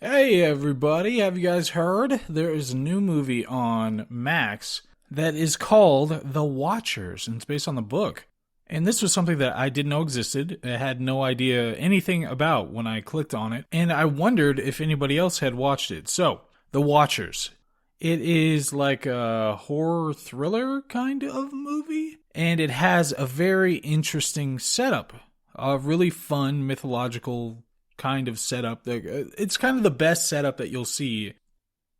Hey everybody, have you guys heard? There is a new movie on Max that is called The Watchers, and it's based on the book. And this was something that I didn't know existed. I had no idea anything about when I clicked on it, and I wondered if anybody else had watched it. So, The Watchers. It is like a horror thriller kind of movie, and it has a very interesting setup. A really fun mythological kind of setup. It's kind of the best setup that you'll see.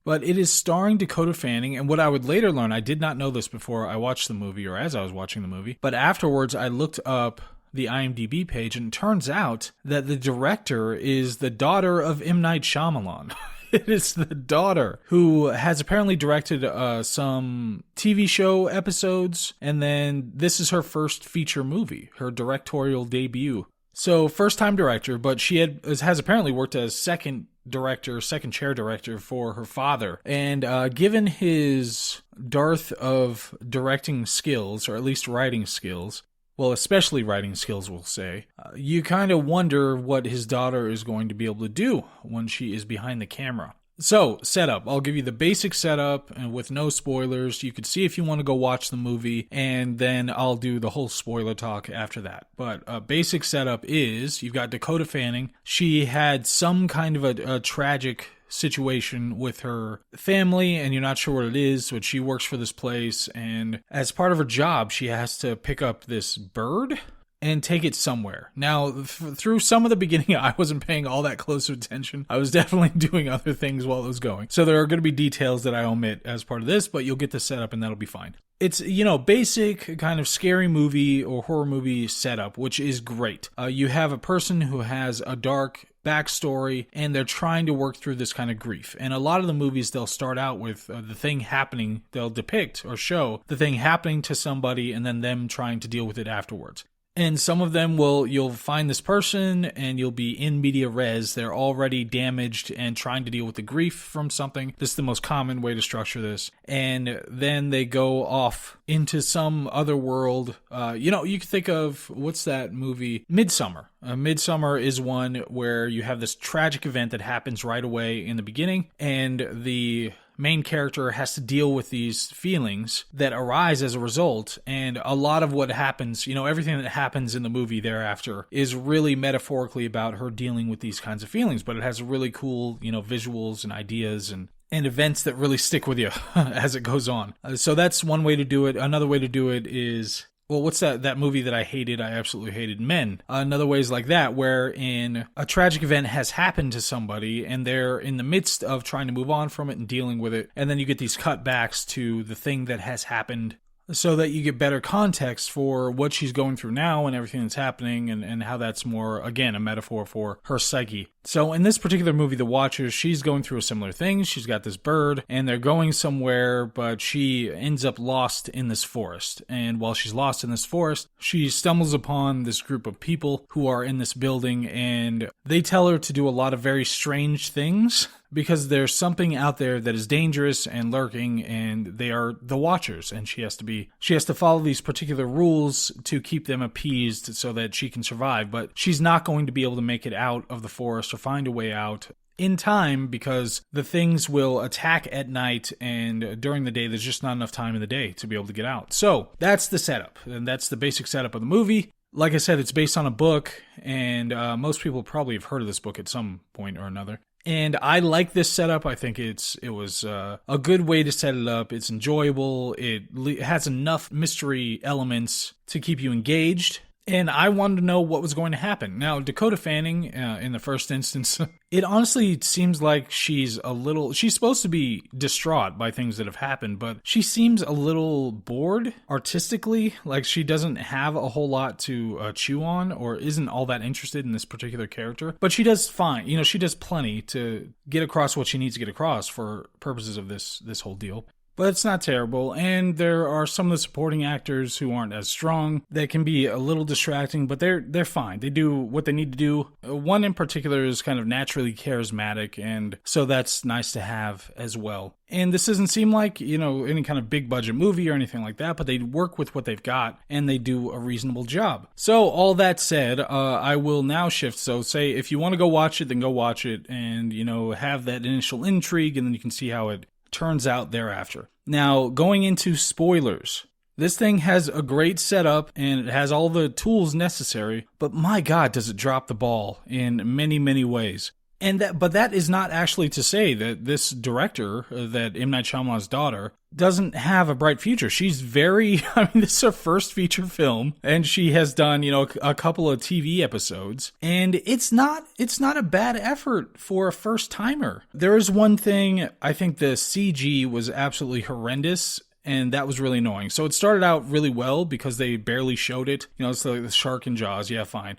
But it is starring Dakota Fanning, and what I would later learn, I did not know this before I watched the movie or as I was watching the movie, but afterwards I looked up the IMDb page, and it turns out that the director is the daughter of M. Night Shyamalan. It is the daughter who has apparently directed some TV show episodes, and then this is her first feature movie, her directorial debut. So, first-time director, but she has apparently worked as second chair director for her father. And given his dearth of directing skills, or at least writing skills, well, especially writing skills, we'll say, you kind of wonder what his daughter is going to be able to do when she is behind the camera. So, setup. I'll give you the basic setup and with no spoilers. You could see if you want to go watch the movie, and then I'll do the whole spoiler talk after that. But basic setup is you've got Dakota Fanning. She had some kind of a tragic situation with her family, and you're not sure what it is, but she works for this place, and as part of her job, she has to pick up this bird and take it somewhere. Now, through some of the beginning, I wasn't paying all that close attention. I was definitely doing other things while it was going. So there are going to be details that I omit as part of this, but you'll get the setup and that'll be fine. It's, basic kind of scary movie or horror movie setup, which is great. You have a person who has a dark backstory, and they're trying to work through this kind of grief. And a lot of the movies, they'll start out with the thing happening. They'll depict or show the thing happening to somebody and then them trying to deal with it afterwards. And some of them you'll find this person and you'll be in media res. They're already damaged and trying to deal with the grief from something. This is the most common way to structure this. And then they go off into some other world. You can think of, what's that movie? Midsummer. Midsummer is one where you have this tragic event that happens right away in the beginning, and the main character has to deal with these feelings that arise as a result. And a lot of what happens, everything that happens in the movie thereafter is really metaphorically about her dealing with these kinds of feelings, but it has really cool, visuals and ideas and events that really stick with you as it goes on. So that's one way to do it. Another way to do it is, well, what's that movie that I hated? I absolutely hated Men. Another way is like that, wherein a tragic event has happened to somebody and they're in the midst of trying to move on from it and dealing with it. And then you get these cutbacks to the thing that has happened so that you get better context for what she's going through now and everything that's happening, and how that's more, again, a metaphor for her psyche. So in this particular movie, The Watchers, she's going through a similar thing. She's got this bird, and they're going somewhere, but she ends up lost in this forest. And while she's lost in this forest, she stumbles upon this group of people who are in this building, and they tell her to do a lot of very strange things, because there's something out there that is dangerous and lurking, and they are the Watchers, and she has to follow these particular rules to keep them appeased so that she can survive. But she's not going to be able to make it out of the forest or find a way out in time, because the things will attack at night, and during the day there's just not enough time in the day to be able to get out. So that's the setup, and that's the basic setup of the movie. Like I said, it's based on a book, and most people probably have heard of this book at some point or another. And I like this setup. I think it was a good way to set it up. It's enjoyable. It has enough mystery elements to keep you engaged. And I wanted to know what was going to happen. Now, Dakota Fanning, in the first instance, it honestly seems like she's supposed to be distraught by things that have happened, but she seems a little bored artistically, like she doesn't have a whole lot to chew on, or isn't all that interested in this particular character. But she does fine. She does plenty to get across what she needs to get across for purposes of this whole deal. but it's not terrible. And there are some of the supporting actors who aren't as strong that can be a little distracting, but they're fine. They do what they need to do. One in particular is kind of naturally charismatic, and so that's nice to have as well. And this doesn't seem like, any kind of big budget movie or anything like that, but they work with what they've got and they do a reasonable job. So all that said, I will now shift. So say if you want to go watch it, then go watch it and, have that initial intrigue, and then you can see how it turns out thereafter. Now, going into spoilers. This thing has a great setup and it has all the tools necessary, but my God, does it drop the ball in many, many ways. But that is not actually to say that this director, that M. Night Shyamalan's daughter, doesn't have a bright future. She's this is her first feature film, and she has done, a couple of TV episodes, and it's not a bad effort for a first timer. There is one thing, I think the CG was absolutely horrendous, and that was really annoying. So it started out really well because they barely showed it. It's like the shark in Jaws. Yeah, fine.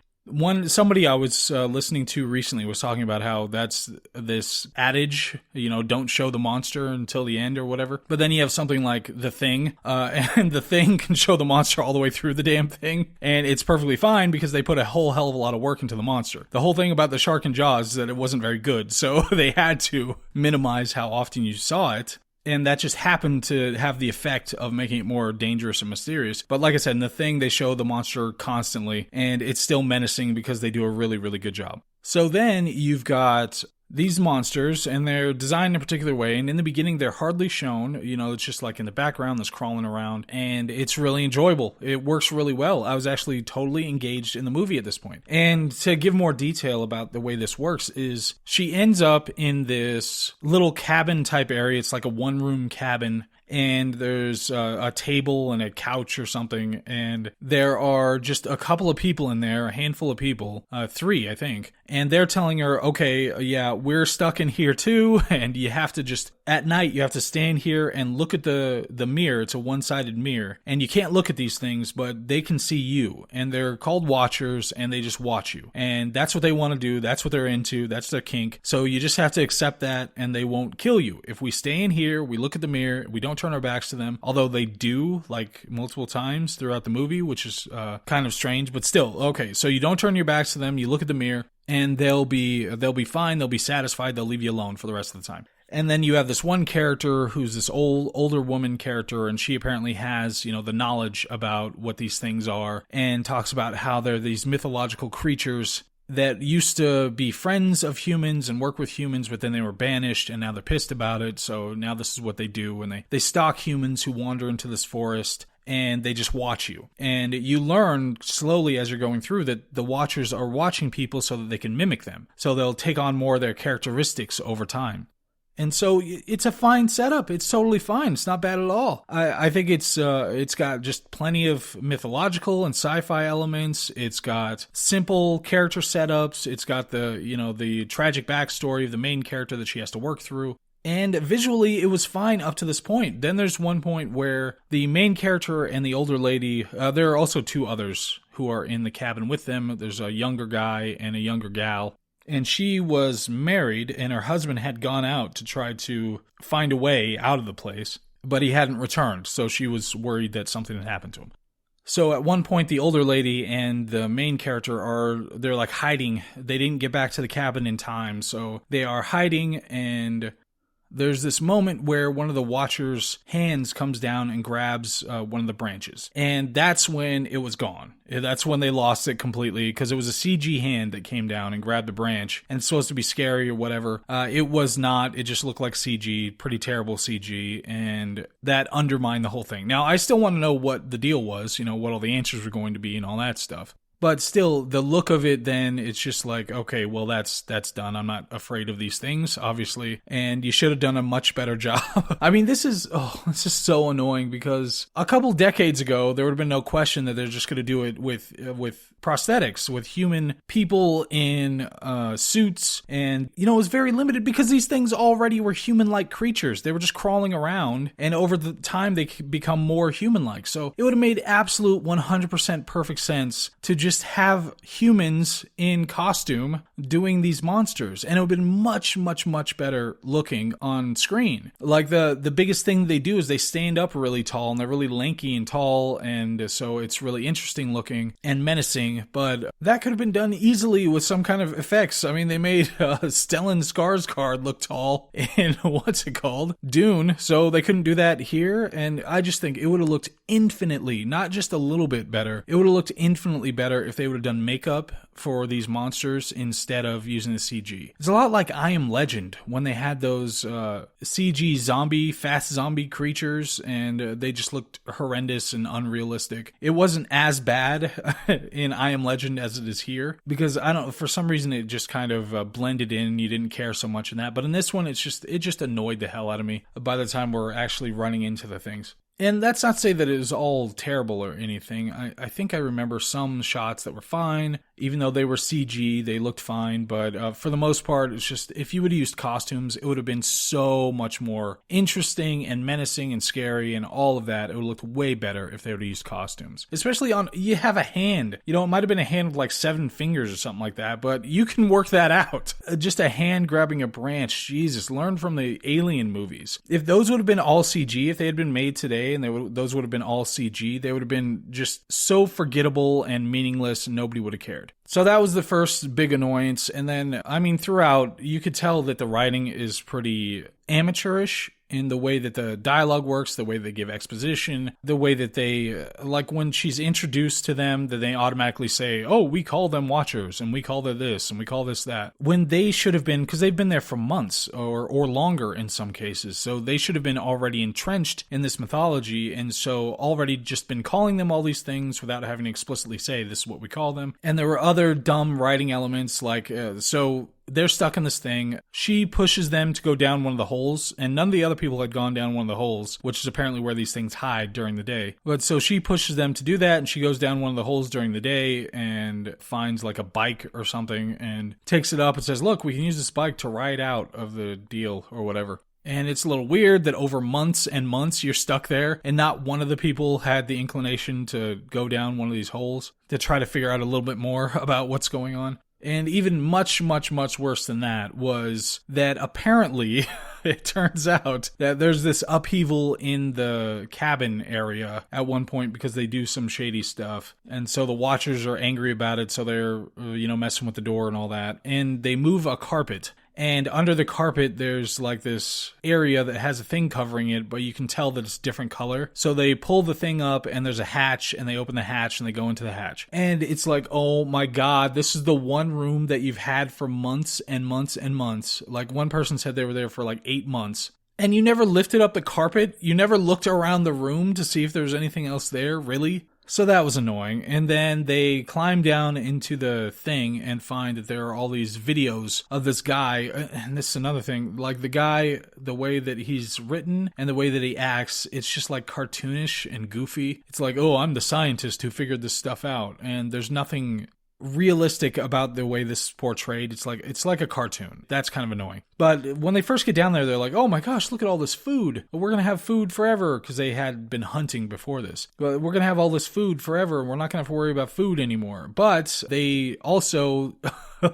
Somebody I was listening to recently was talking about how that's this adage, don't show the monster until the end or whatever. But then you have something like The Thing, and The Thing can show the monster all the way through the damn thing. And it's perfectly fine because they put a whole hell of a lot of work into the monster. The whole thing about the shark in Jaws is that it wasn't very good. So they had to minimize how often you saw it. And that just happened to have the effect of making it more dangerous and mysterious. But like I said, in The Thing, they show the monster constantly, and it's still menacing because they do a really, really good job. So then you've got these monsters, and they're designed in a particular way, and in the beginning they're hardly shown. It's just like in the background, that's crawling around, and it's really enjoyable. It works really well. I was actually totally engaged in the movie at this point. And to give more detail about the way this works is she ends up in this little cabin type area. It's like a one-room cabin, and there's a table and a couch or something, and there are just a couple of people in there, a handful of people, 3, I think, and they're telling her, okay, yeah, we're stuck in here too, and you have to just, at night, you have to stand here and look at the mirror. It's a one-sided mirror, and you can't look at these things, but they can see you, and they're called watchers, and they just watch you, and that's what they want to do, that's what they're into, that's their kink, so you just have to accept that, and they won't kill you. If we stay in here, we look at the mirror, we don't turn our backs to them, although they do, like, multiple times throughout the movie, which is kind of strange, but still, okay, so you don't turn your backs to them, you look at the mirror, and they'll be fine, they'll be satisfied, they'll leave you alone for the rest of the time. And then you have this one character who's this older woman character, and she apparently has, the knowledge about what these things are, and talks about how they're these mythological creatures that used to be friends of humans and work with humans, but then they were banished, and now they're pissed about it, so now this is what they do when they stalk humans who wander into this forest, and they just watch you. And you learn slowly as you're going through that the watchers are watching people so that they can mimic them. So they'll take on more of their characteristics over time. And so it's a fine setup. It's totally fine. It's not bad at all. I think it's got just plenty of mythological and sci-fi elements. It's got simple character setups. It's got the tragic backstory of the main character that she has to work through. And visually, it was fine up to this point. Then there's one point where the main character and the older lady, there are also 2 others who are in the cabin with them. There's a younger guy and a younger gal. And she was married, and her husband had gone out to try to find a way out of the place, but he hadn't returned, so she was worried that something had happened to him. So at one point, the older lady and the main character they're like hiding. They didn't get back to the cabin in time, so they are hiding, and there's this moment where one of the watchers' hands comes down and grabs one of the branches. And that's when it was gone. That's when they lost it completely, because it was a CG hand that came down and grabbed the branch. And it's supposed to be scary or whatever. It was not. It just looked like CG, pretty terrible CG. And that undermined the whole thing. Now, I still want to know what the deal was, what all the answers were going to be and all that stuff. But still, the look of it then, it's just like, okay, well, that's done. I'm not afraid of these things, obviously. And you should have done a much better job. I mean, this is so annoying, because a couple decades ago, there would have been no question that they're just going to do it with prosthetics, with human people in suits. And, it was very limited because these things already were human-like creatures. They were just crawling around, and over the time, they become more human-like. So it would have made absolute 100% perfect sense to just just have humans in costume doing these monsters, and it would have been much, much, much better looking on screen. Like the biggest thing they do is they stand up really tall, and they're really lanky and tall, and so it's really interesting looking and menacing, but that could have been done easily with some kind of effects. I mean, they made Stellan Skarsgård look tall in, what's it called? Dune, so they couldn't do that here, and I just think it would have looked infinitely, not just a little bit better, it would have looked infinitely better if they would have done makeup for these monsters instead of using the CG. It's a lot like I Am Legend, when they had those CG fast zombie creatures, and they just looked horrendous and unrealistic. It wasn't as bad in I Am Legend as it is here, because I don't know, for some reason it just kind of blended in, you didn't care so much in that, but in this one it just annoyed the hell out of me by the time we're actually running into the things. And that's not to say that it was all terrible or anything. I think I remember some shots that were fine. Even though they were CG, they looked fine. But for the most part, it's just, if you would have used costumes, it would have been so much more interesting and menacing and scary and all of that. It would have looked way better if they would have used costumes. Especially you have a hand. You know, it might have been a hand with like 7 fingers or something like that, but you can work that out. Just a hand grabbing a branch. Jesus, learn from the Alien movies. If those would have been all CG, if they had been made today, and those would have been all CG, they would have been just so forgettable and meaningless, and nobody would have cared. So that was the first big annoyance. And then, I mean, throughout, you could tell that the writing is pretty amateurish in the way that the dialogue works, the way they give exposition, the way that they, like when she's introduced to them, that they automatically say, oh, we call them Watchers, and we call them this, and we call this that. When they should have been, because they've been there for months, or longer in some cases, so they should have been already entrenched in this mythology, and so already just been calling them all these things without having to explicitly say, this is what we call them. And there were other dumb writing elements, like, so they're stuck in this thing. She pushes them to go down one of the holes, and none of the other people had gone down one of the holes, which is apparently where these things hide during the day. But so she pushes them to do that, and she goes down one of the holes during the day and finds like a bike or something and takes it up and says, look, we can use this bike to ride out of the deal or whatever. And it's a little weird that over months and months you're stuck there, and not one of the people had the inclination to go down one of these holes to try to figure out a little bit more about what's going on. And even much, much, much worse than that was that apparently it turns out that there's this upheaval in the cabin area at one point because they do some shady stuff. And so the Watchers are angry about it, so they're, messing with the door and all that. And they move a carpet. And under the carpet, there's like this area that has a thing covering it, but you can tell that it's a different color. So they pull the thing up, and there's a hatch, and they open the hatch, and they go into the hatch. And it's like, oh my God, this is the one room that you've had for months and months and months. Like one person said they were there for like 8 months. And you never lifted up the carpet? You never looked around the room to see if there was anything else there? Really? So that was annoying. And then they climb down into the thing and find that there are all these videos of this guy. And this is another thing. Like the guy, the way that he's written and the way that he acts, it's just like cartoonish and goofy. It's like, oh, I'm the scientist who figured this stuff out. And there's nothing realistic about the way this is portrayed. It's like a cartoon. That's kind of annoying. But when they first get down there, they're like, oh my gosh, look at all this food. We're going to have food forever, because they had been hunting before this. But we're going to have all this food forever. We're not going to have to worry about food anymore. But they also,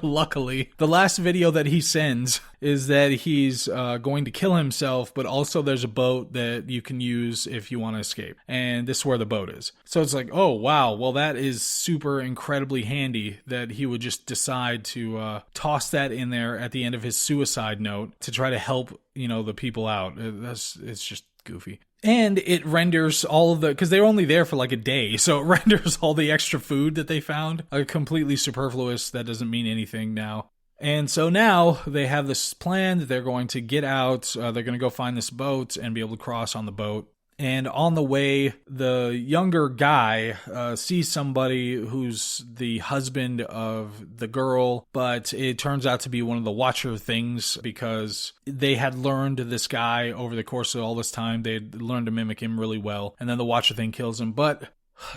luckily, the last video that he sends is that he's going to kill himself, but also there's a boat that you can use if you want to escape. And this is where the boat is. So it's like, oh wow, well that is super incredibly handy that he would just decide to toss that in there at the end of his suicide note to try to help, the people out. It's just goofy. And it renders all of because they were only there for like a day, so it renders all the extra food that they found completely superfluous. That doesn't mean anything now. And so now they have this plan that they're going to get out, they're going to go find this boat and be able to cross on the boat. And on the way, the younger guy sees somebody who's the husband of the girl, but it turns out to be one of the Watcher things because they had learned this guy over the course of all this time. They had learned to mimic him really well, and then the Watcher thing kills him. But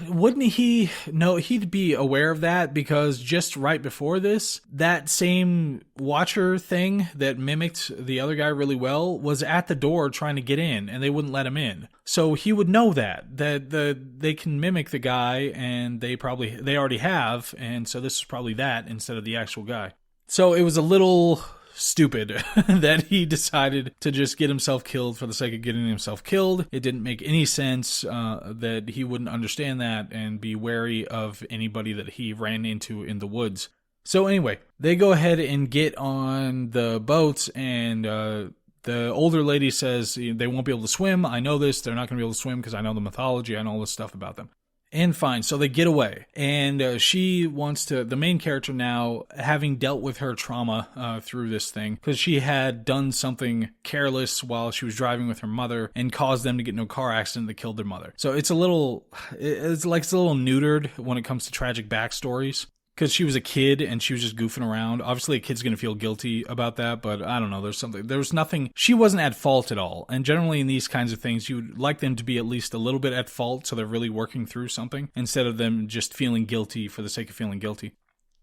Wouldn't he? No, he'd be aware of that because just right before this, that same watcher thing that mimicked the other guy really well was at the door trying to get in, and they wouldn't let him in. So he would know that they can mimic the guy, and they already have, and so this is probably that instead of the actual guy. So it was a little stupid that he decided to just get himself killed for the sake of getting himself killed. It didn't make any sense that he wouldn't understand that and be wary of anybody that he ran into in the woods. So anyway, they go ahead and get on the boats, and the older lady says they won't be able to swim. I know this. They're not going to be able to swim because I know the mythology. I know all this stuff about them. And fine, so they get away, and she wants to, the main character now, having dealt with her trauma through this thing, because she had done something careless while she was driving with her mother and caused them to get into a car accident that killed their mother. So it's a little neutered when it comes to tragic backstories. Because she was a kid and she was just goofing around. Obviously, a kid's going to feel guilty about that, but I don't know. There was nothing. She wasn't at fault at all. And generally in these kinds of things, you would like them to be at least a little bit at fault so they're really working through something instead of them just feeling guilty for the sake of feeling guilty.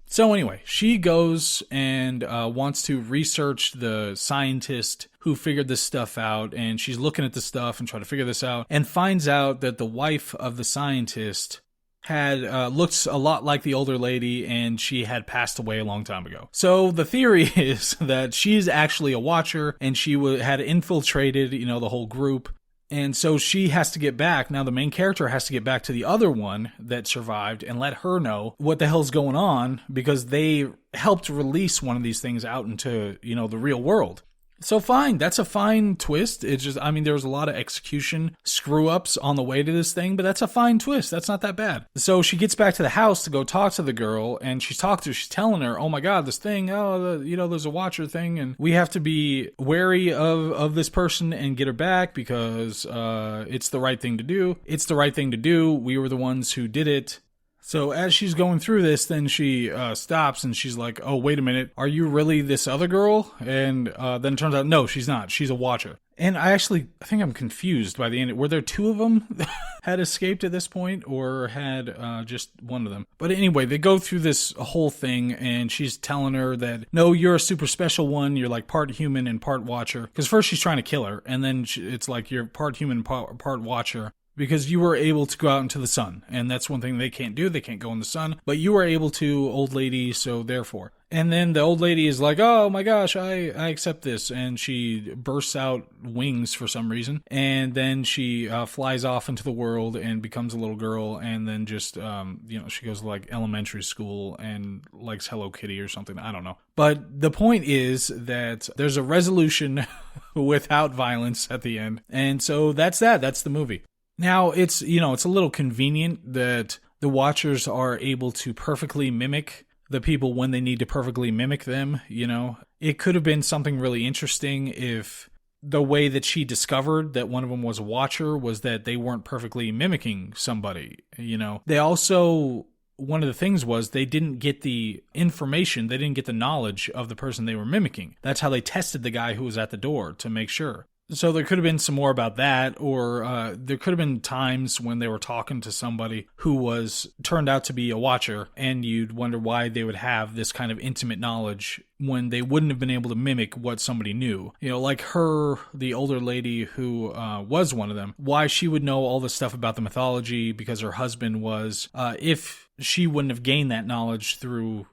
So anyway, she goes and wants to research the scientist who figured this stuff out, and she's looking at the stuff and trying to figure this out, and finds out that the wife of the scientist had looks a lot like the older lady, and she had passed away a long time ago. So the theory is that she's actually a watcher, and she had infiltrated, the whole group. And so she has to get back. Now the main character has to get back to the other one that survived and let her know what the hell's going on, because they helped release one of these things out into, the real world. So fine, that's a fine twist. It's just, there was a lot of execution screw-ups on the way to this thing, but that's a fine twist. That's not that bad. So she gets back to the house to go talk to the girl, and she's telling her, oh my god, this thing, there's a watcher thing, and we have to be wary of this person and get her back because it's the right thing to do. It's the right thing to do. We were the ones who did it. So as she's going through this, then she stops and she's like, oh, wait a minute. Are you really this other girl? And then it turns out, no, she's not. She's a watcher. And I think I'm confused by the end. Were there two of them that had escaped at this point, or had just one of them? But anyway, they go through this whole thing, and she's telling her that, no, you're a super special one. You're like part human and part watcher. Because first she's trying to kill her, and then it's like you're part human, part watcher. Because you were able to go out into the sun. And that's one thing they can't do. They can't go in the sun. But you were able to, old lady, so therefore. And then the old lady is like, oh my gosh, I accept this. And she bursts out wings for some reason. And then she flies off into the world and becomes a little girl. And then just, she goes to like elementary school and likes Hello Kitty or something. I don't know. But the point is that there's a resolution without violence at the end. And so that's that. That's the movie. Now, it's a little convenient that the watchers are able to perfectly mimic the people when they need to perfectly mimic them, It could have been something really interesting if the way that she discovered that one of them was a watcher was that they weren't perfectly mimicking somebody, They also, one of the things was they didn't get the information, they didn't get the knowledge of the person they were mimicking. That's how they tested the guy who was at the door to make sure. So there could have been some more about that, or there could have been times when they were talking to somebody who turned out to be a watcher, and you'd wonder why they would have this kind of intimate knowledge when they wouldn't have been able to mimic what somebody knew. Like her, the older lady who was one of them, why she would know all this stuff about the mythology because her husband was, if she wouldn't have gained that knowledge through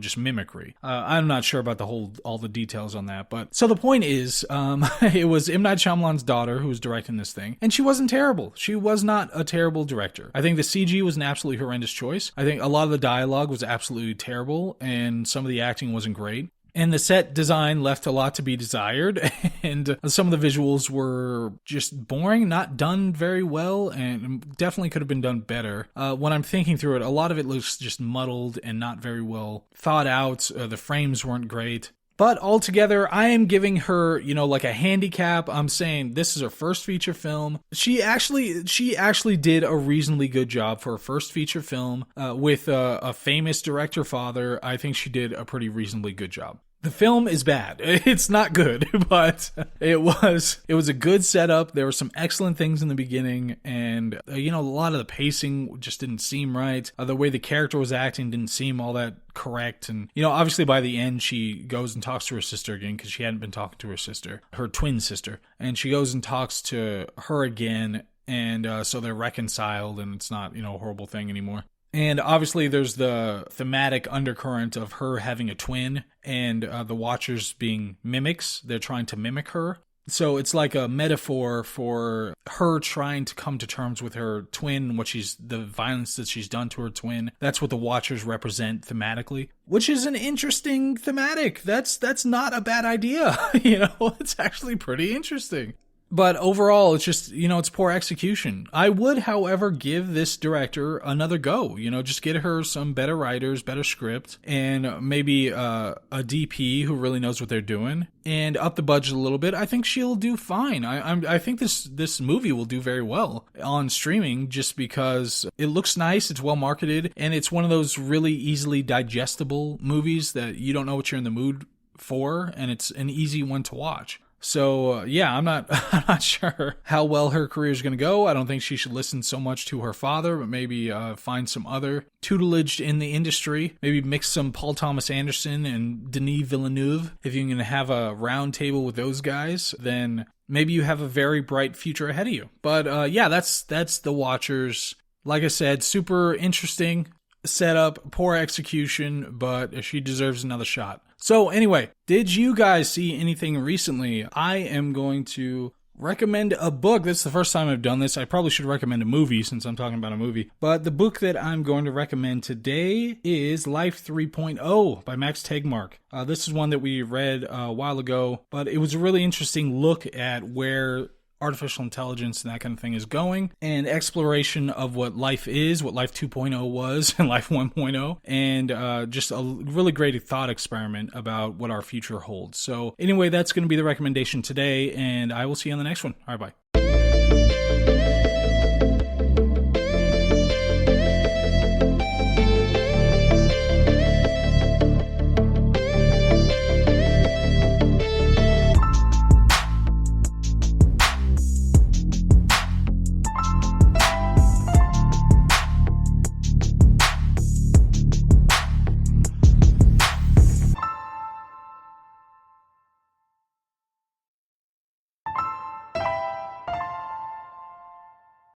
just mimicry. I'm not sure about all the details on that, but so the point is, it was M. Night Shyamalan's daughter who was directing this thing, and she wasn't terrible. She was not a terrible director. I think the CG was an absolutely horrendous choice. I think a lot of the dialogue was absolutely terrible, and some of the acting wasn't great. And the set design left a lot to be desired, and some of the visuals were just boring, not done very well, and definitely could have been done better. When I'm thinking through it, a lot of it looks just muddled and not very well thought out. The frames weren't great. But altogether, I am giving her, like a handicap. I'm saying this is her first feature film. She actually did a reasonably good job for her first feature film with a famous director father. I think she did a pretty reasonably good job. The film is bad. It's not good, but it was a good setup. There were some excellent things in the beginning, and a lot of the pacing just didn't seem right. The way the character was acting didn't seem all that correct, and obviously by the end she goes and talks to her sister again, because she hadn't been talking to her sister, her twin sister, and she goes and talks to her again, and so they're reconciled, and it's not a horrible thing anymore. And obviously there's the thematic undercurrent of her having a twin, and the Watchers being mimics. They're trying to mimic her. So it's like a metaphor for her trying to come to terms with her twin, the violence that she's done to her twin. That's what the Watchers represent thematically, which is an interesting thematic. That's not a bad idea. It's actually pretty interesting. But overall, it's just, it's poor execution. I would, however, give this director another go. Just get her some better writers, better script, and maybe a DP who really knows what they're doing, and up the budget a little bit. I think she'll do fine. I think this movie will do very well on streaming, just because it looks nice, it's well marketed, and it's one of those really easily digestible movies that you don't know what you're in the mood for, and it's an easy one to watch. So, I'm not sure how well her career is going to go. I don't think she should listen so much to her father, but maybe find some other tutelage in the industry. Maybe mix some Paul Thomas Anderson and Denis Villeneuve. If you're going to have a round table with those guys, then maybe you have a very bright future ahead of you. But that's The Watchers. Like I said, super interesting setup, poor execution, but she deserves another shot. So anyway, did you guys see anything recently? I am going to recommend a book. This is the first time I've done this. I probably should recommend a movie since I'm talking about a movie. But the book that I'm going to recommend today is Life 3.0 by Max Tegmark. This is one that we read a while ago, but it was a really interesting look at where artificial intelligence and that kind of thing is going, and exploration of what life is, what Life 2.0 was, and Life 1.0, and just a really great thought experiment about what our future holds. So anyway, that's going to be the recommendation today, and I will see you on the next one. All right, bye.